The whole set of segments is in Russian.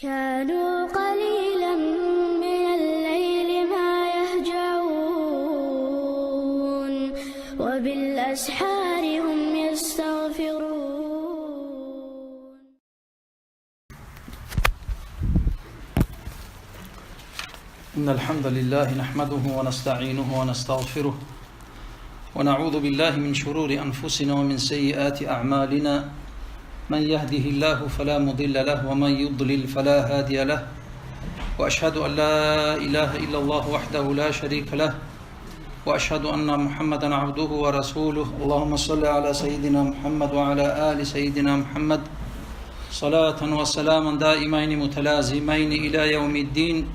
كانوا قليلا من الليل ما يهجعون وبالأسحار هم يستغفرون. إن الحمد لله نحمده ونستعينه ونستغفره ونعوذ بالله من شرور أنفسنا ومن سيئات أعمالنا. من يهده الله فلا مضل له ومن يضلل فلا هادي له، وأشهد أن لا إله إلا الله وحده لا شريك له، وأشهد أن محمدا عبده ورسوله. اللهم صل على سيدنا محمد وعلى آل سيدنا محمد صلاة وسلاما دائمين متلازمين إلى يوم الدين.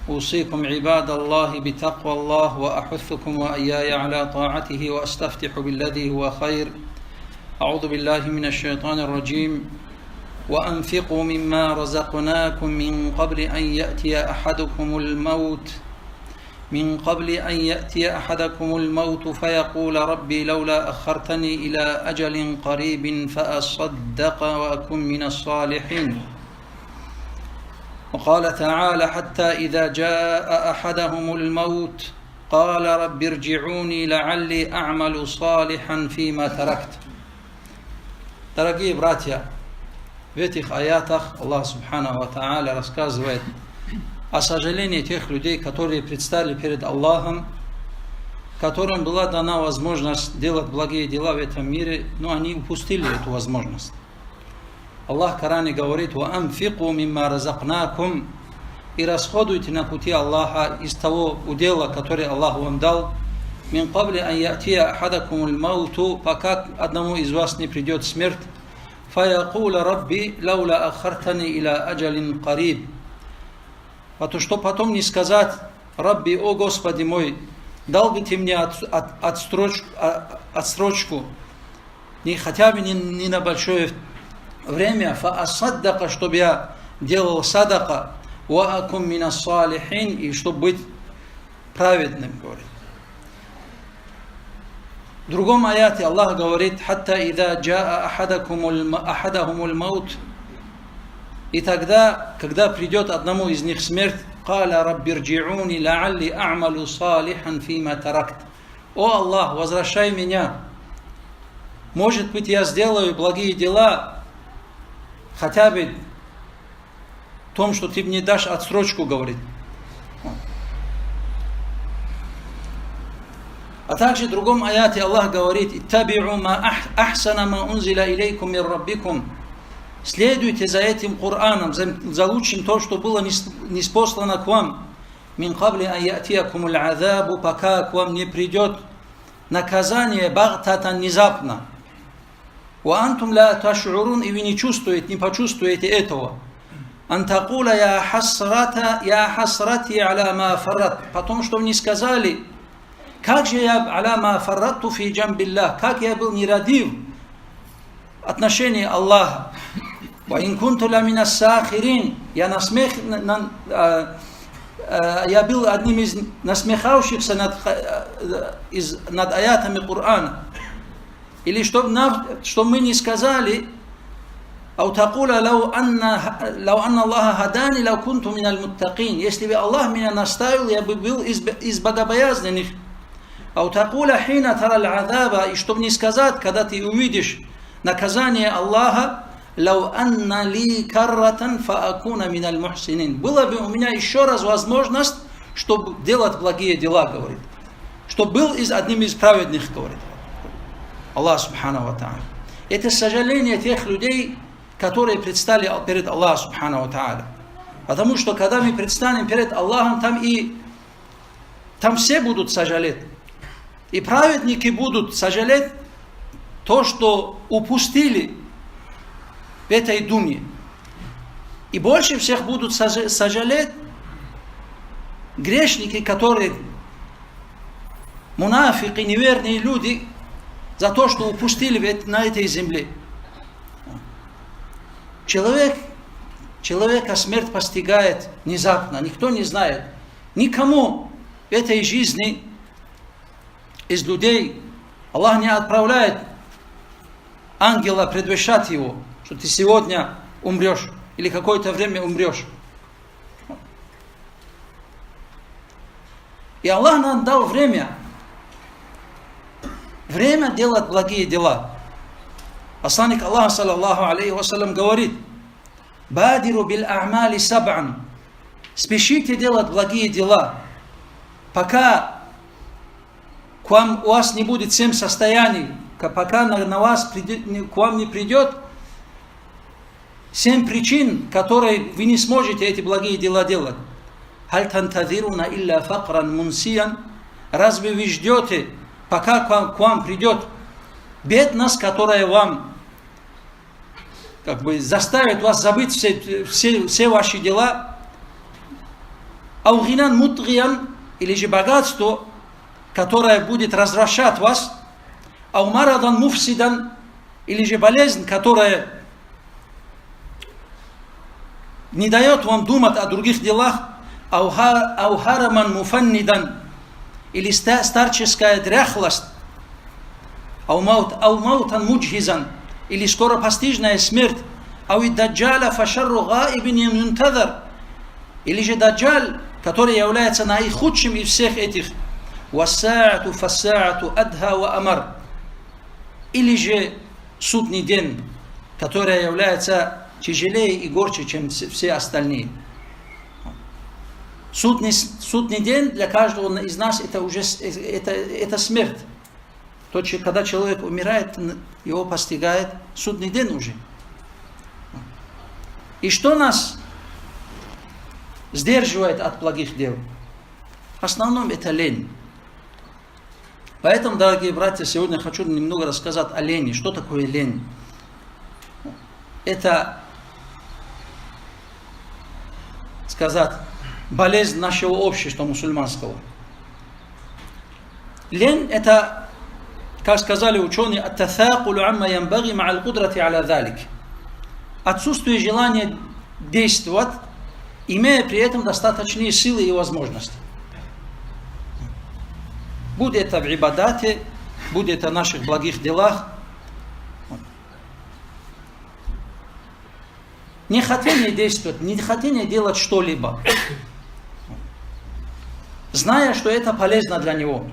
أوصيكم عباد الله بتقوى الله وأحثكم وإياي على طاعته وأستفتح بالذي هو خير. أعوذ بالله من الشيطان الرجيم. وأنفقوا مما رزقناكم من قبل أن يأتي أحدكم الموت فيقول ربي لولا أخرتني إلى أجل قريب فأصدق وأكن من الصالحين. وقال تعالى حتى إذا جاء أحدهم الموت قال رب ارجعوني لعلي أعمل صالحا فيما تركت. Дорогие братья, в этих аятах Аллах Субханаху ва Тааля рассказывает о сожалении тех людей, которые предстали перед Аллахом, которым была дана возможность делать благие дела в этом мире, но они упустили эту возможность. Аллах в Коране говорит: «Ваанфику мимма разакнакум», и расходуйте на пути Аллаха из того удела, который Аллах вам дал. «Мин кабли ан я'тия ахадакумул мауту», пока одному из вас не придет смерть. «Фаякула рабби лаула ахартани иля аджалин кариб», потому что потом не сказать: «Рабби, о Господи мой, дал бы ты мне отсрочку, не хотя бы не на большое время, фаасаддака, чтобы я делал садака, ва акум минас салихин, и чтобы быть праведным», говорит. В другом аяте Аллах говорит: «Хатта ида джаа ахадахумул маут», и тогда, когда придет одному из них смерть, «Каля рабби рджи'уни ла'алли а'малу салихан фима таракт». «О Аллах, возвращай меня, может быть, я сделаю благие дела, хотя бы в том, что ты мне дашь отсрочку», говорит. А также в другом аяте Аллах говорит: «Иттаби'у ма ахсана ма унзила илейкум мир раббикум». Следуйте за этим Кораном, за лучшим то, что было ниспослано к вам. «Мин кабли ан я'тиякумул азабу», пока к вам не придет наказание багтатан, внезапно. «Ва антум ла таш'урун», и вы не почувствуете этого. «Ан такула я хасрати аля ма фаррат», потому что вы не сказали: «Как же я аля ма фарратту фи джамбиллах», как я был нерадив в отношении Аллаха. «Ва ин кунту ла минас сахирин», я был одним из насмехавшихся над аятами Корана. Или чтобы мы не сказали: «Ау такула лау анна Аллаха хадани лау кунту миналь муттакин», если бы Аллах меня наставил, я бы был из богобоязненных. «Ау такула хина тараль азаба», и чтобы не сказать, когда ты увидишь наказание Аллаха: «Лау анна ли карратан фаакуна миналь мухсинин», была бы у меня еще раз возможность, чтобы делать благие дела, говорит, чтобы был одним из праведных, говорит Аллах Субханаху ва Тааля. Это сожаление тех людей, которые предстали перед Аллахом Субханаху ва Тааля. Потому что когда мы предстанем перед Аллахом, там все будут сожалеть. И праведники будут сожалеть то, что упустили в этой дуне. И больше всех будут сожалеть грешники, которые мунафики, неверные люди, за то, что упустили на этой земле. Человека смерть постигает внезапно, никто не знает. Никому в этой жизни из людей Аллах не отправляет ангела предвещать его, что ты сегодня умрешь. или какое-то время умрешь. И Аллах нам дал время. Время делать благие дела. Посланник Аллаха, саллаллаху алейхи вассалям, говорит: «Бадиру бил а'мали саб'ан». Спешите делать благие дела, пока у вас не будет 7 состояний, пока к вам не придет 7 причин, которые вы не сможете эти благие дела делать. «Халь тантазируна илля факран мунсиян». Разве вы ждете, пока к вам придет бедность, которая вам заставит вас забыть все ваши дела? «Аугинан мутгиян», или же богатство, которое будет развращать вас. «Аумарадан муфсидан», или же болезнь, которая не дает вам думать о других делах. «Аухараман муфаннидан», или старческая дряхлость. «Аумаутан муджхизан», или скоропостижная смерть. «Ауиддаджаля фашарру гаибин юнтазар», или же даджаль, который является наихудшим из всех этих. «Вассаату фассаату адха ва амар», или же судный день, который является тяжелее и горче, чем все остальные. Судный день для каждого из нас это уже это смерть. Когда человек умирает, его постигает судный день уже. И что нас сдерживает от благих дел? В основном это лень. Поэтому, дорогие братья, сегодня хочу немного рассказать о лени. Что такое лень? Это, сказать, болезнь нашего общества мусульманского. Лень это, как сказали ученые, ат-таthaqulu amma yanbaghi ma'a al-qudrati ala dhalik. Отсутствие желания действовать, имея при этом достаточные силы и возможности. Будь это в ибадате, будь это в наших благих делах. Нехотение действовать, нехотение делать что-либо, зная, что это полезно для него,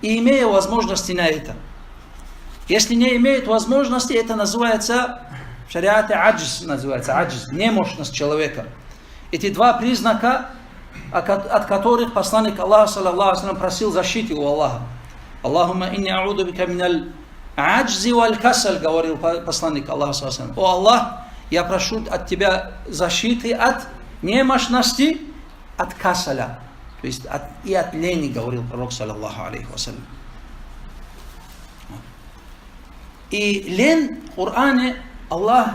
и имея возможности на это. Если не имеет возможности, это называется, в шариате аджз, немощность человека. Эти два признака, от которых посланник Аллаха, саллаллаху алейхи ва саллям, просил защиты у Аллаха. «Аллахумма инни а'уду бика миналь аджзи валь касаль», говорил посланник Аллаха, саллаллаху алейхи ва саллям. «О Аллах, я прошу от тебя защиты от немощности, от касаля», то есть и от лени, говорил пророк, саллаллаху алейхи ва саллям. И лень в Коране,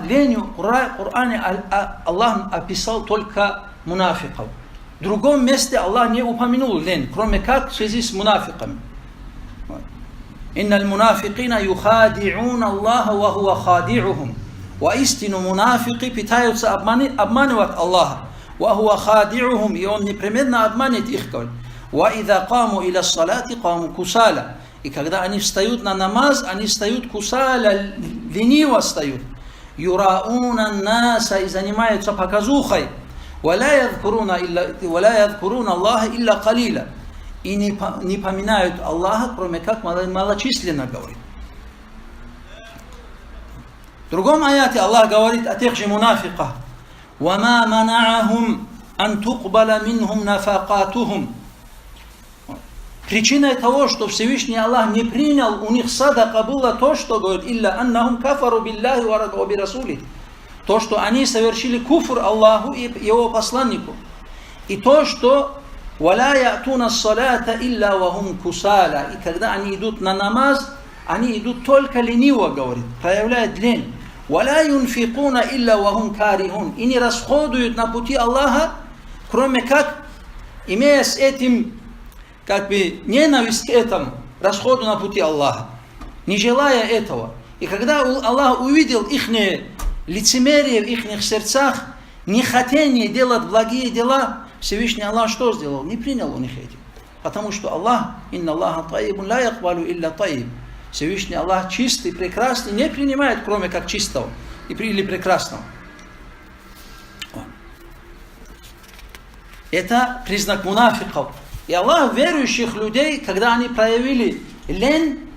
ленью в Коране Аллах описал только мунафиков. В другом месте Аллах не упомянул лень, кроме как в связи с мунафиками. «Инналь мунафикина юхади'уна Аллаха ва хува хади'ухум». Воистину мунафики пытаются обманывать Аллаха. «Ва хува хади'ухум», и Он непременно обманет их. «Ва идha каму иля салати каму кусаля». И когда они встают на намаз, они встают кусаля, лениво встают. «Юрауна наса», и занимаются показухой. «Валя ядхуруна Аллаха илля калиля». И не поминают Аллаха, кроме как малочисленно, говорит. В другом аяте Аллах говорит о тех же мунафиках. «Вама мана'ахум ан туqбала минхум нафакатухум». Причиной того, что Всевышний Аллах не принял у них садака, было то, что говорит: «Илля аннахум кафару биллахи ва бирасулих». То, что они совершили куфр Аллаху и Его посланнику. И то, что «Валя ятуна салата илля вахум кусаля». И когда они идут на намаз, они идут только лениво, говорит, проявляют лень. «Валя юнфикуна илля вахум карихун». И не расходуют на пути Аллаха, кроме как, имея с этим, ненависть к этому, расходу на пути Аллаха, не желая этого. И когда Аллах увидел их лицемерие в их сердцах, нехотение делать благие дела, Всевышний Аллах что сделал? Не принял у них эти. Потому что Аллах, инна Аллаха таибун ла якбалу илля таиб. Всевышний Аллах чистый, прекрасный, не принимает, кроме как чистого или прекрасного. Это признак мунафиков. И Аллах верующих людей, когда они проявили лень,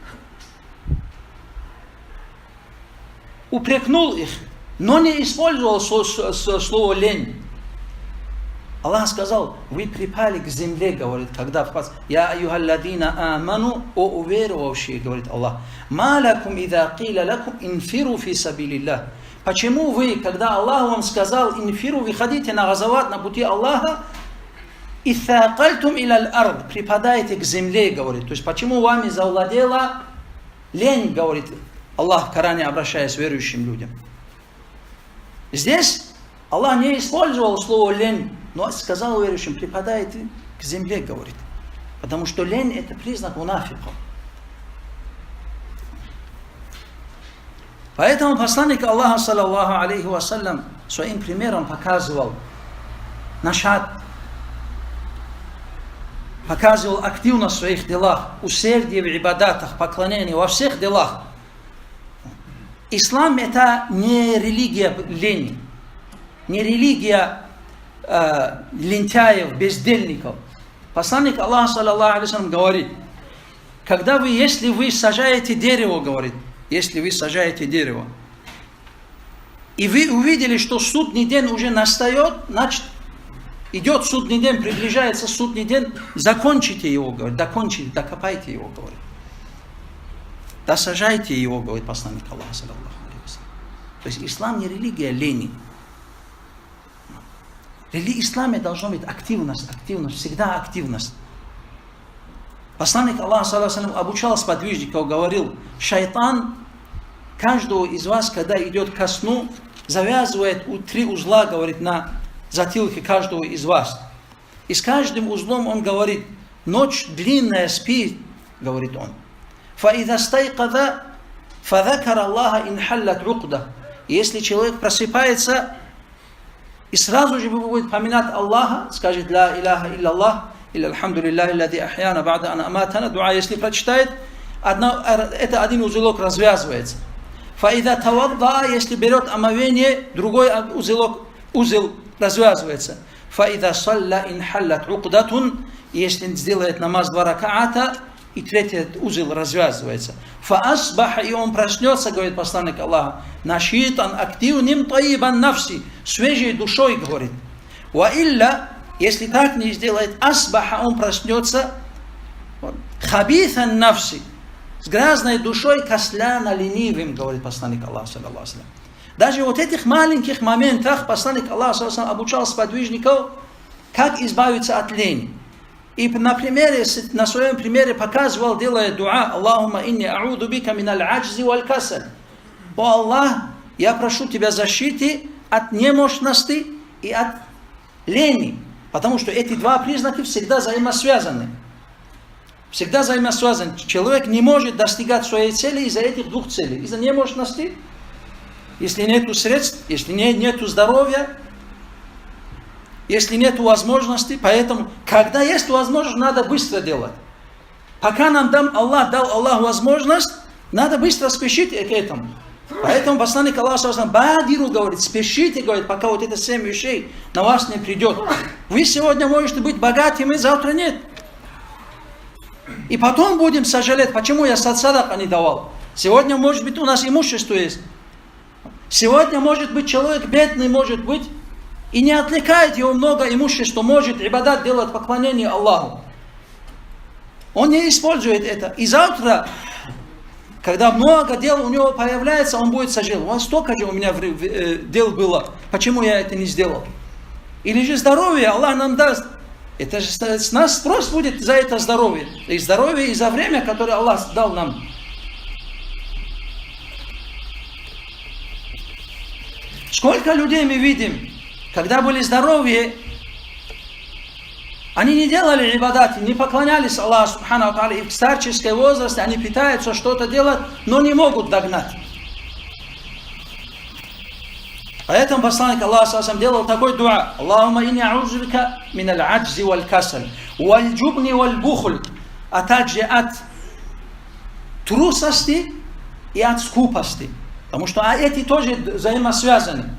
упрекнул их, но не использовал слово лень. Аллах сказал, вы припали к земле, говорит, когда в вас, я аюхалладина аману, о уверовавшие, говорит Аллах, ма лакум ида киля лакум инфиру фи сабилиллах. Почему вы, когда Аллах вам сказал, инфиру, выходите на газават, на пути Аллаха, ithaqaltum ila al-ard, припадаете к земле, говорит. То есть, почему вами завладела лень, говорит Аллах в Коране, обращаясь к верующим людям. Здесь Аллах не использовал слово лень, но сказал верующим, припадаете к земле, говорит. Потому что лень это признак мунафиков. Поэтому посланник Аллаха, саллаллаху алейхи вассалям, своим примером показывал нашат, показывал активность в своих делах, усердие в ибадатах, поклонение во всех делах. Ислам это не религия лени, не религия лентяев, бездельников. Посланник Аллаха, саллаллаху алейхи вассалям, говорит, когда вы, если вы сажаете дерево, говорит, если вы сажаете дерево, и вы увидели, что судный день уже настает, значит, идет судный день, приближается судный день, закончите его, говорит, докончите, докопайте его, говорит. Досажайте его, говорит посланник Аллаха, саллаллаху алейхи вассалям. То есть ислам не религия лени. В исламе должна быть активность, всегда активность. Посланник Аллаха, саллаллаху алейхи вассалям, обучал сподвижников, говорил, шайтан каждого из вас, когда идет ко сну, завязывает 3 узла, говорит, на затылке каждого из вас. И с каждым узлом он говорит, ночь длинная, спи, говорит он. فَإِذَا اسْتَيْقَظَ فَذَكَرَ اللَّهَ إِنْ حَلَّتْ عُقْدَةٌ. Если человек просыпается и сразу же будет поминать Аллаха, скажет «Ла иляха илля или «Алхамдулиллахи аллади ахьяна ба'да ан аматана», дуа, если прочитает, это один узелок развязывается. فَإِذَا تَوَضَّعَ, если берет омовение, другой узел развязывается. فَإِذَا صَلَّ إِنْ حَلَّتْ عُقْدَةٌ, если сделает намаз 2 ракаата, и 3 узел развязывается. فَأَصْبَحَ, и он проснется, говорит посланник Аллаха, нашитан активним таибан нафси, свежей душой, говорит. وَإِلَّا, если так не сделает, асбаха, он проснется, хабитан нафси, с грязной душой, касляна, ленивым, говорит посланник Аллаха, саллаллаху алейхи вассалям. Даже вот этих маленьких моментах посланник Аллаха, саллаллаху алейхи вассалям, обучал сподвижников, как избавиться от лени. И на своем примере показывал, делая дуа, Аллахумма инни а'уду бика миналь аджзи валь касаль. О Аллах, я прошу тебя защиты от немощности и от лени. Потому что эти 2 признака всегда взаимосвязаны. Всегда взаимосвязаны. Человек не может достигать своей цели из-за этих 2 целей. Из-за немощности, если нет средств, если нет здоровья, если нет возможности. Поэтому, когда есть возможность, надо быстро делать. Пока нам дал Аллах возможность, надо быстро спешить к этому. Поэтому посланник Аллаха, бадиру, говорит, спешите, говорит, пока вот это 7 вещей на вас не придет. Вы сегодня можете быть богатыми, завтра нет. И потом будем сожалеть, почему я садака не давал. Сегодня, может быть, у нас имущество есть. Сегодня, может быть, человек бедный, может быть, и не отвлекает его много имущества, может ибадат делать поклонение Аллаху. Он не использует это. И завтра, когда много дел у него появляется, он будет сожалеть. Вот столько же у меня дел было, почему я это не сделал. Или же здоровье Аллах нам даст. Это же с нас спрос будет за это здоровье. И здоровье, и за время, которое Аллах дал нам. Сколько людей мы видим, когда были здоровье, они не делали ибадати, не поклонялись Аллаху субхану ва тааля, и в старческой возрасте они пытаются что-то делать, но не могут догнать. Поэтому посланник Аллаха сам делал такой дуа: Аллахумма инни а'удзу бика миналь аджзи валь касаль, валь джубни валь бухль, а также от трусости и от скупости. Потому что эти тоже взаимосвязаны.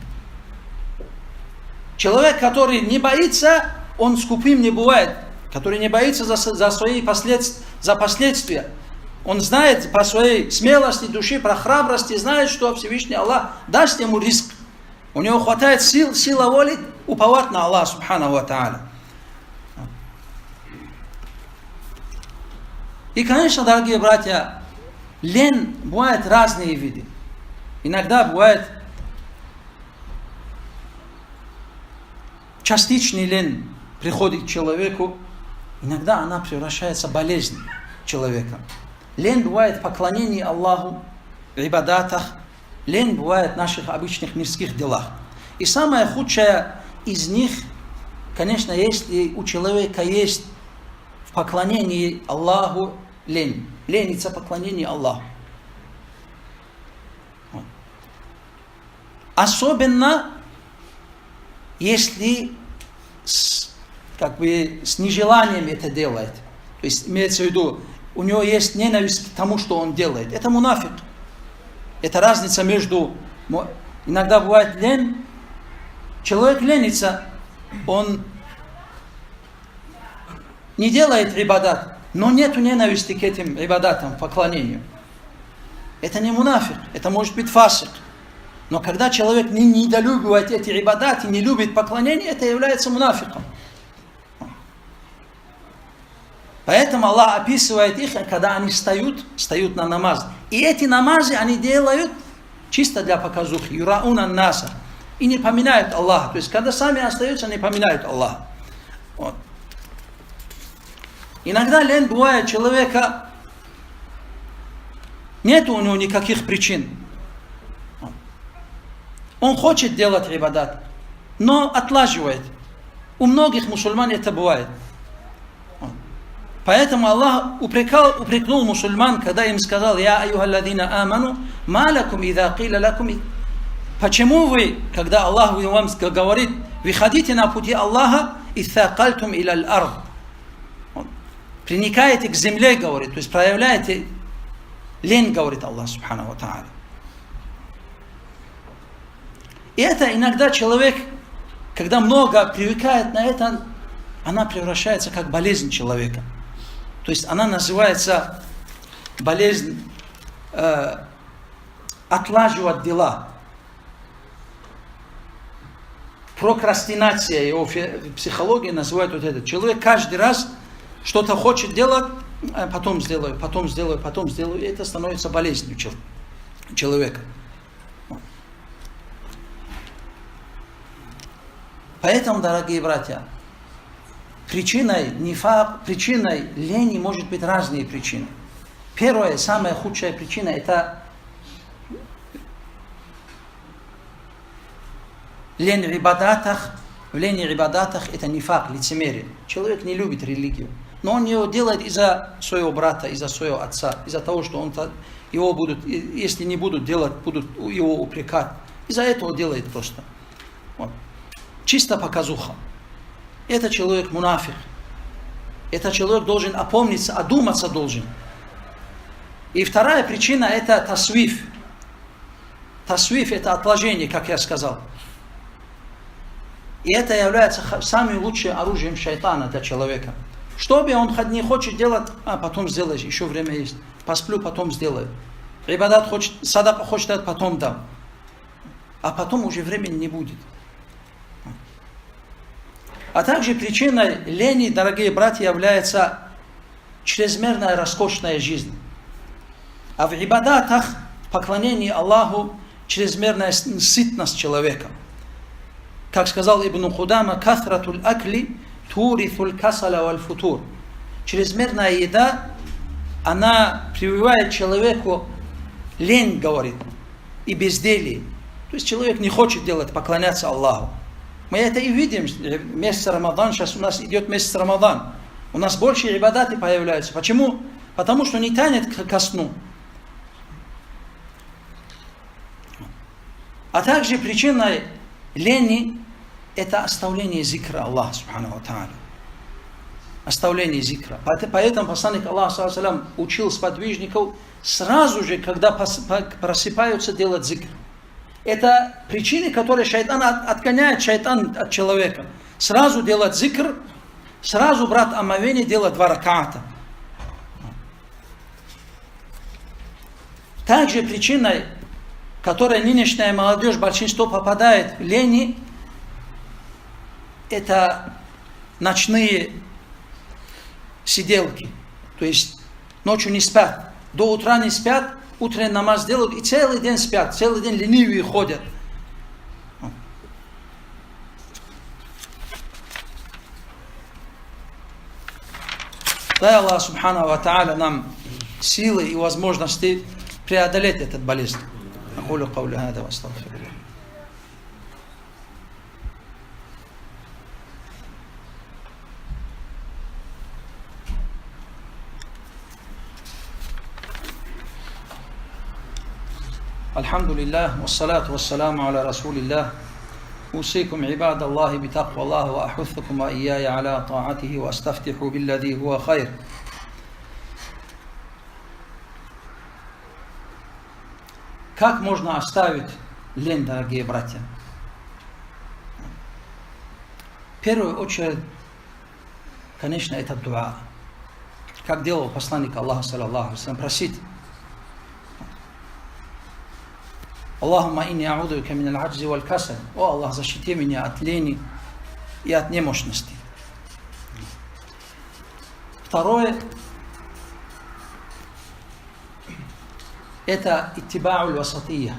Человек, который не боится, он скупым не бывает. Который не боится за свои последствия. Он знает по своей смелости души, про храбрости, знает, что Всевышний Аллах даст ему риск. У него хватает сила воли уповать на Аллаха Субханаху ва Тааля. И, конечно, дорогие братья, лень бывает разные виды. Иногда бывает частичный лень приходит к человеку, иногда она превращается в болезнь человека. Лень бывает в поклонении Аллаху, в ибадатах, лень бывает в наших обычных мирских делах. И самое худшее из них, конечно, если у человека есть в поклонении Аллаху лень. Ленится поклонение Аллаху. Особенно, если с нежеланием это делает. То есть, имеется в виду, у него есть ненависть к тому, что он делает. Это мунафик. Это разница между... Иногда бывает лень. Человек ленится, он не делает ибадат, но нет ненависти к этим ибадатам, поклонению. Это не мунафик, это может быть фасик. Но когда человек не недолюбивает эти ибадаты, не любит поклонение, это является мунафиком. Поэтому Аллах описывает их, когда они встают на намаз. И эти намазы они делают чисто для показухи. Юрауна наса. И не поминают Аллаха. То есть, когда сами остаются, не поминают Аллаха. Вот. Иногда лень бывает человека, нет у него никаких причин. Он хочет делать ибадат, но отлаживает. У многих мусульман это бывает. Поэтому Аллах упрекнул мусульман, когда им сказал: «Я аюхалладина аману, ма лакум идha киля лакум». Почему вы, когда Аллах вам говорит, вы ходите на пути Аллаха, «Ithaqaltum ila al-ard». Приникаете к земле, говорит, то есть проявляете лень, говорит Аллах Субханаху ва Тааля. И это иногда человек, когда много привыкает на это, она превращается как болезнь человека. То есть она называется болезнь отлаживать дела. Прокрастинация, его в психологии называют вот это. Человек каждый раз что-то хочет делать, а потом сделаю. И это становится болезнью человека. Поэтому, дорогие братья, причиной лени может быть разные причины. Первая, самая худшая причина — это лень в ибадатах. В лени в ибадатах это нифак, лицемерие. Человек не любит религию, но он его делает из-за своего брата, из-за своего отца, из-за того, что его будут, если не будут делать, будут его упрекать. Из-за этого делает просто. Вот. Чисто показуха. Это человек мунафик. Этот человек должен опомниться, одуматься должен. И вторая причина — это тасвиф. Тасвиф — это отложение, как я сказал. И это является самым лучшим оружием шайтана для человека. Что бы он не хочет делать, потом сделаешь, еще время есть. Посплю, потом сделаю. Ибадат хочет, садака хочет дать, потом дам. А потом уже времени не будет. А также причиной лени, дорогие братья, является чрезмерная роскошная жизнь. А в ибадатах, в поклонении Аллаху, чрезмерная сытность человека. Как сказал Ибн Худама, «Каthратуль акли турithуль касаля валь футур». Чрезмерная еда, она прививает человеку лень, говорит, и безделье. То есть человек не хочет делать, поклоняться Аллаху. Мы это и видим, месяц Рамадан, сейчас у нас идет месяц Рамадан. У нас больше ибадаты появляются. Почему? Потому что не тянет ко сну. А также причиной лени — это оставление зикра Аллаха Субханаху ва Тааля. Оставление зикра. Поэтому посланник Аллаха саллаллаху алейхи ва саллям учил сподвижников сразу же, когда просыпаются, делать зикр. Это причины, которые шайтан отгоняет шайтан от человека. Сразу делать зикр, сразу брать омовение, делать 2 раката. Также причиной, которой нынешняя молодежь, большинство попадает в лени, это ночные сиделки. То есть ночью не спят, до утра не спят, утренний намаз делают и целый день спят, целый день ленивые ходят. Дай Аллах Субхану ва Тааля нам силы и возможности преодолеть этот болезнь. أقول قولي هذا وأستغفر الله. الحمد لله والصلاة والسلام على رسول الله. أوصيكم عباد الله بتقوى الله وأحثكم وإياي على طاعته وأستفتح بالذي هو خير. Как можно оставить лень, дорогие братья? В первую очередь, конечно, это дуа. Как делал посланник Аллаха, саллаллаху алейхи ва саллям, просить. Аллахумма инни а'удука мин аль-аджзи валь касаль. О Аллах, защити меня от лени и от немощности. Второе, это иттиба'уль васатия,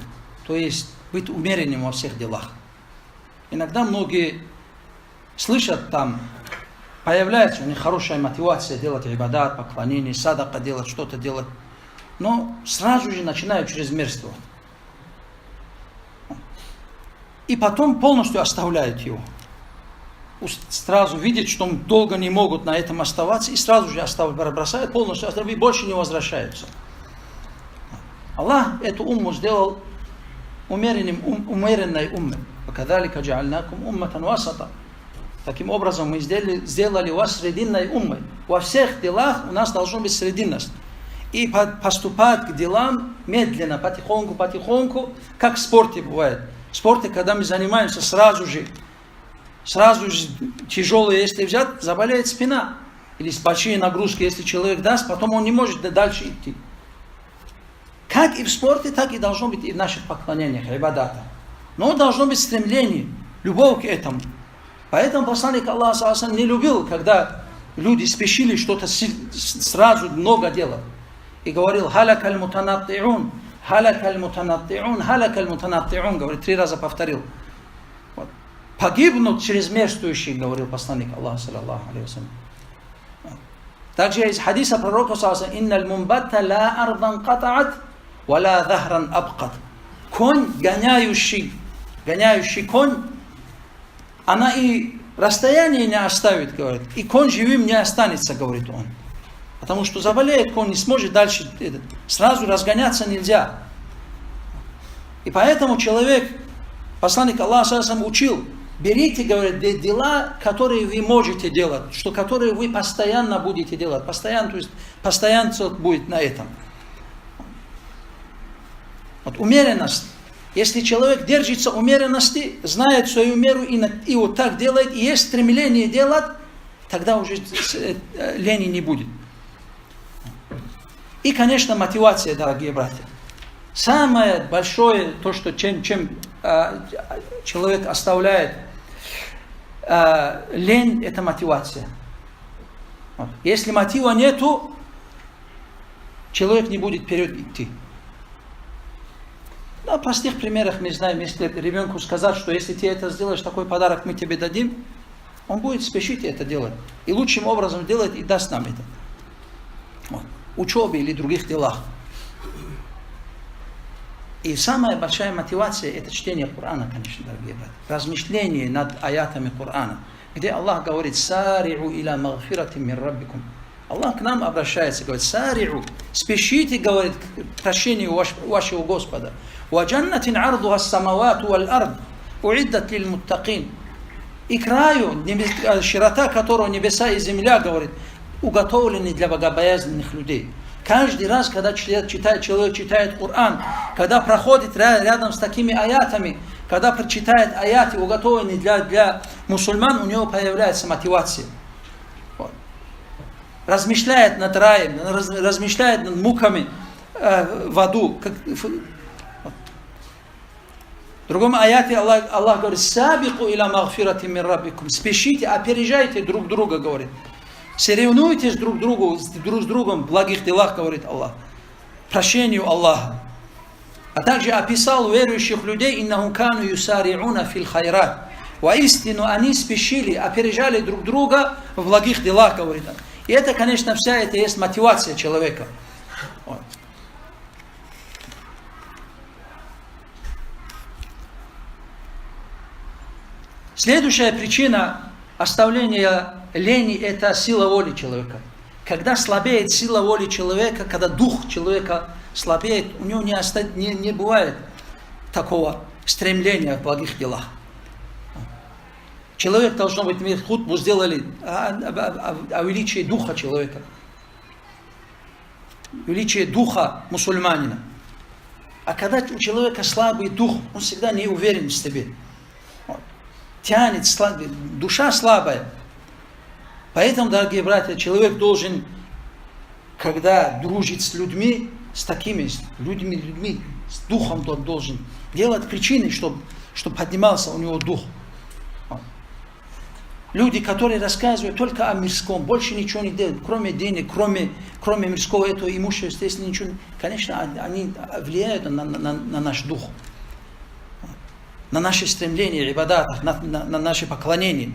то есть быть умеренным во всех делах. Иногда многие слышат там, появляется у них хорошая мотивация делать ибадат, поклонение, садака делать, что-то делать, но сразу же начинают чрезмерствовать. И потом полностью оставляют его. Сразу видят, что долго не могут на этом оставаться, и сразу же бросают, полностью оставляют, и больше не возвращаются. Аллах эту умму сделал умеренной уммой. وَكَذَلِكَ جَعَلْنَاكُمْ أُمَّةً وَسَطًا. Таким образом мы сделали вас срединной уммой. Во всех делах у нас должна быть срединность. И поступать к делам медленно, потихоньку, как в спорте бывает. В спорте, когда мы занимаемся, сразу же тяжелые, если взять, заболеет спина. Или с большие нагрузки, если человек даст, потом он не может дальше идти. Как и в спорте, так и должно быть и в наших поклонениях, ибадатах. Но должно быть стремление, любовь к этому. Поэтому посланник Аллаха не любил, когда люди спешили что-то сразу много делать. И говорил: «Халакаль мутанатти'ун, халакаль мутанатти'ун, халакаль мутанатти'ун», говорит, 3 раза повторил. Вот. Погибнут чрезмерствующие, говорил посланник Аллаха, саллаллаху алейхи ва саллям. Также из хадиса пророка саллаллаху алейхи ва саллям: «Инналь мумбатта ла ардан ката'ат, ва ла захран абкат». Конь, гоняющий конь, она и расстояние не оставит, говорит, и конь живым не останется, говорит он. Потому что заболеет конь, не сможет дальше, сразу разгоняться нельзя. И поэтому посланник Аллаха учил: берите, говорит, дела, которые вы можете делать, которые вы постоянно будете делать, то есть постоянство будет на этом. Вот умеренность. Если человек держится умеренности, знает свою меру и вот так делает, и есть стремление делать, тогда уже лени не будет. И, конечно, мотивация, дорогие братья. Самое большое, то, что чем человек оставляет лень, это мотивация. Вот. Если мотива нету, человек не будет вперед идти. На простых примерах, не знаем, если ребенку сказать, что если ты это сделаешь, такой подарок мы тебе дадим, он будет спешить это делать. И лучшим образом делать и даст нам это. Вот. Учебе или других делах. И самая большая мотивация — это чтение Корана, конечно, дорогие братья. Размышление над аятами Корана, где Аллах говорит: «Сари'у иля магфиратим мир раббикум». Аллах к нам обращается, говорит: «Сари'у», спешите, говорит, к прощению вашего Господа. «Ва джаннатин ардуха ас-самавату валь ард, уиддат лиль муттакин». И краю, широта которого небеса и земля, говорит, уготовлены для богобоязненных людей. Каждый раз, когда человек читает Коран, когда проходит рядом с такими аятами, когда прочитает аяты, уготованные для мусульман, у него появляется мотивация. Вот. Размышляет над раем, размышляет над муками в аду. В другом аяте Аллах говорит: «Сабику иля магфирати мин раббикум». Спешите, опережайте друг друга, говорит. Соревнуйтесь друг с другом в благих делах, говорит Аллах. Прощению Аллаха. А также описал верующих людей: «Иннахум кану юсари'уна фил хайрат». Воистину они спешили, опережали друг друга в благих делах, говорит он. И это, конечно, вся это есть мотивация человека. Вот. Следующая причина оставления лени – это сила воли человека. Когда слабеет сила воли человека, когда дух человека слабеет, у него не бывает такого стремления в благих делах. Человек, должно быть, мы хутбу сделали о величии духа человека. Величие духа мусульманина. А когда у человека слабый дух, он всегда не уверен в себе. Тянет, душа слабая. Поэтому, дорогие братья, человек должен, когда дружит с людьми, с такими людьми, с духом должен делать причины, чтобы поднимался у него дух. Люди, которые рассказывают только о мирском, больше ничего не делают, кроме денег, кроме мирского этого имущества, естественно, ничего. Конечно, они влияют на наш дух, на наши стремления, ибадат, на наше поклонение.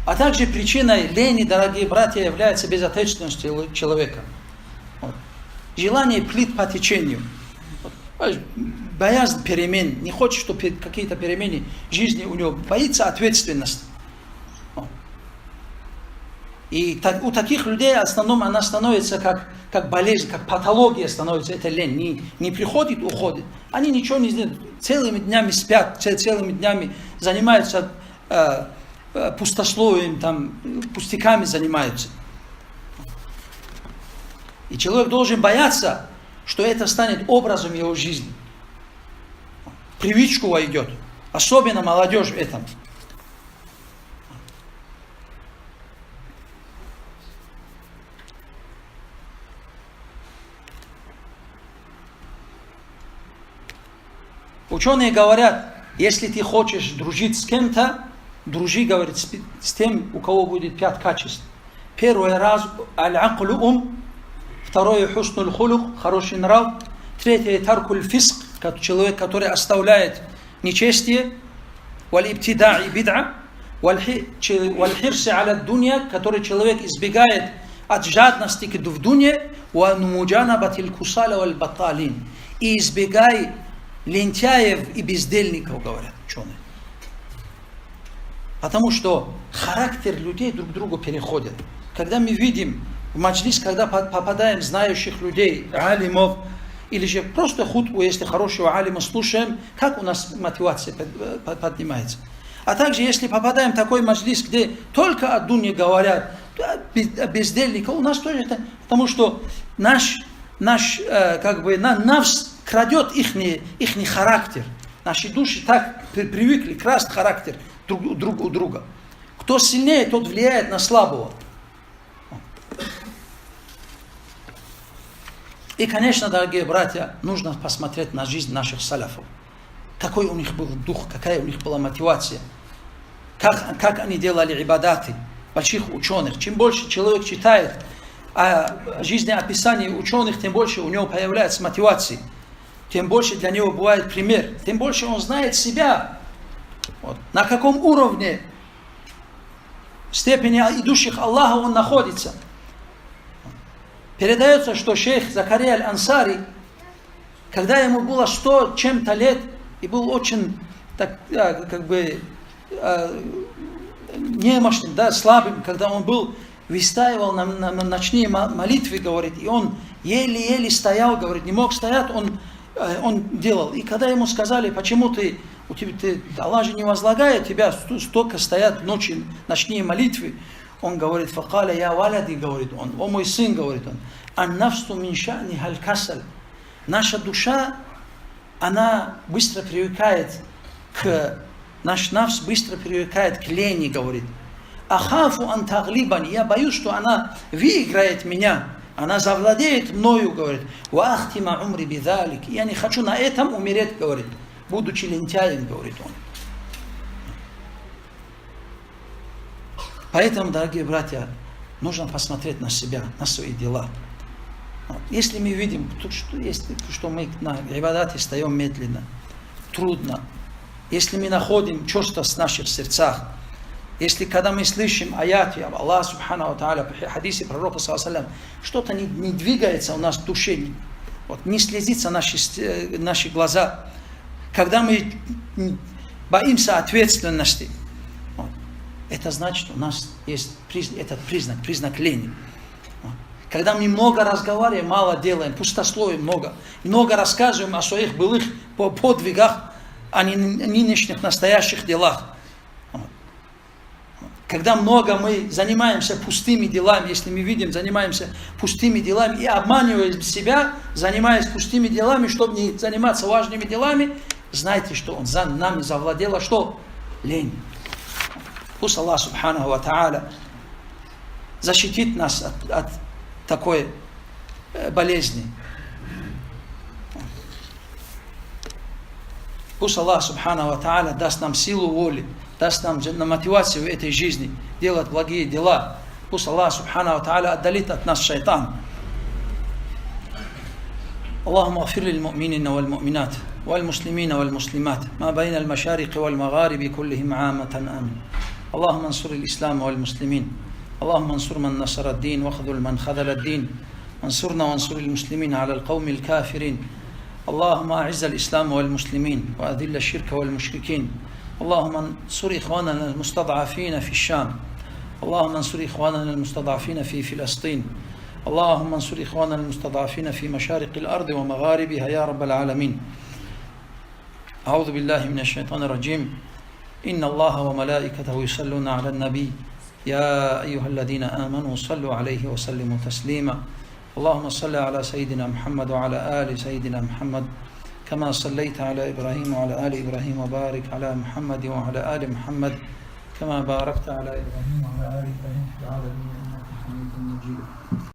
А также причиной лени, дорогие братья, является безответственность человека. Вот. Желание плыть по течению. Вот. Боязнь перемен. Не хочет, чтобы какие-то перемены в жизни у него. Боится ответственности. Вот. И у таких людей в основном она становится как болезнь, как патология становится. Это лень. Не приходит, уходит. Они ничего не сделают. Целыми днями спят, целыми днями занимаются пустословием, пустяками занимаются. И человек должен бояться, что это станет образом его жизни. В привычку войдет. Особенно молодежь в этом. Ученые говорят, если ты хочешь дружить с кем-то, дружи, говорит, с тем, у кого будет 5 качеств. Первое раз аль-аклю второе хуснуль хулух, хороший нрав, третье таркуль фиск, человек, который оставляет нечестие, валь-ибтида и бид'a, валь-хирси аля дунья, который человек избегает от жадности в дуне, валь-муджанабатиль кусаля валь-баталин, и избегай лентяев и бездельников, говорят ученые. Потому что характер людей друг к другу переходит. Когда мы видим в маджлис, когда попадаем знающих людей, алимов, или же просто хутбу, если хорошего алима слушаем, как у нас мотивация поднимается. А также, если попадаем в такой маджлис, где только о дуне говорят, бездельников, у нас тоже это, потому что наш навс крадет ихний характер. Наши души так привыкли красть характер друг у друга. Кто сильнее, тот влияет на слабого. И, конечно, дорогие братья, нужно посмотреть на жизнь наших салафов. Какой у них был дух, какая у них была мотивация. Как они делали ибадаты, больших ученых. Чем больше человек читает о жизнеописании ученых, тем больше у него появляется мотивация. Тем больше для него бывает пример. Тем больше он знает себя. Вот. На каком уровне степени идущих Аллаха он находится. Передается, что шейх Закария аль-Ансари, когда ему было 100 чем-то лет, и был очень немощным, слабым, когда он был, выстаивал на ночные молитвы, говорит, и он еле-еле стоял, говорит, не мог стоять, он делал. И когда ему сказали, почему Аллах же не возлагает тебя, столько стоят ночи, ночные молитвы, Он говорит, факаля я валяди, говорит он, о мой сын, говорит он, ан-нафсу мин ша'ни халь-касаль. Наша душа, она быстро привыкает наш нафс быстро привыкает к лени, говорит. Ахафу ан таглибани, я боюсь, что она выиграет меня, она завладеет мною, говорит. Ва ахтима умри бидалик, я не хочу на этом умереть, говорит, будучи лентяем, говорит он. Поэтому, дорогие братья, нужно посмотреть на себя, на свои дела. Если мы видим, что мы на ибадате стоим медленно, трудно, если мы находим черствость в наших сердцах, если когда мы слышим аяти Аллаха Субхану ва Тааля, в хадисе пророка ﷺ, что-то не двигается у нас в душе, не слезится наши глаза, когда мы боимся ответственности, это значит, у нас есть этот признак лени. Когда мы много разговариваем, мало делаем, пустословим много рассказываем о своих былых подвигах, о нынешних настоящих делах. Когда много мы занимаемся пустыми делами, если мы видим, занимаемся пустыми делами и обманываем себя, занимаясь пустыми делами, чтобы не заниматься важными делами, знайте, что он за нами завладела, что? Лень. Пусть Аллах Субханаху ва Тааля защитит нас от такой болезни. Пусть Аллах Субханаху ва Тааля даст нам силу воли, даст нам мотивацию в этой жизни делать благие дела. Пусть Аллах Субханаху ва Тааля отдалит от нас шайтан. اللهم اغفر للمؤمنين والمؤمنات والمسلمين والمسلمات ما بين المشارق والمغارب كلهم عامة آمين. اللهم انصر الإسلام والمسلمين. اللهم انصر من نصر الدين واخذل من خذل الدين. انصرنا وانصر المسلمين على القوم الكافرين. اللهم أعز الإسلام والمسلمين وأذل الشرك والمشركين. اللهم انصر إخواننا المستضعفين في الشام. اللهم انصر إخواننا المستضعفين في فلسطين. اللهم انصر إخواننا المستضعفين في مشارق الأرض ومغاربها يا رب العالمين. أعوذ بالله من الشيطان الرجيم. إن الله وملائكته يصلون على النبي يا أيها الذين آمنوا صلوا عليه وسلموا تسليما. اللهم صل على سيدنا محمد وعلى آل سيدنا محمد كما صليت على إبراهيم وعلى آل إبراهيم وبارك على محمد وعلى آل محمد كما باركت على إبراهيم وعلى آل إبراهيم في العالمين إنك حميد مجيد.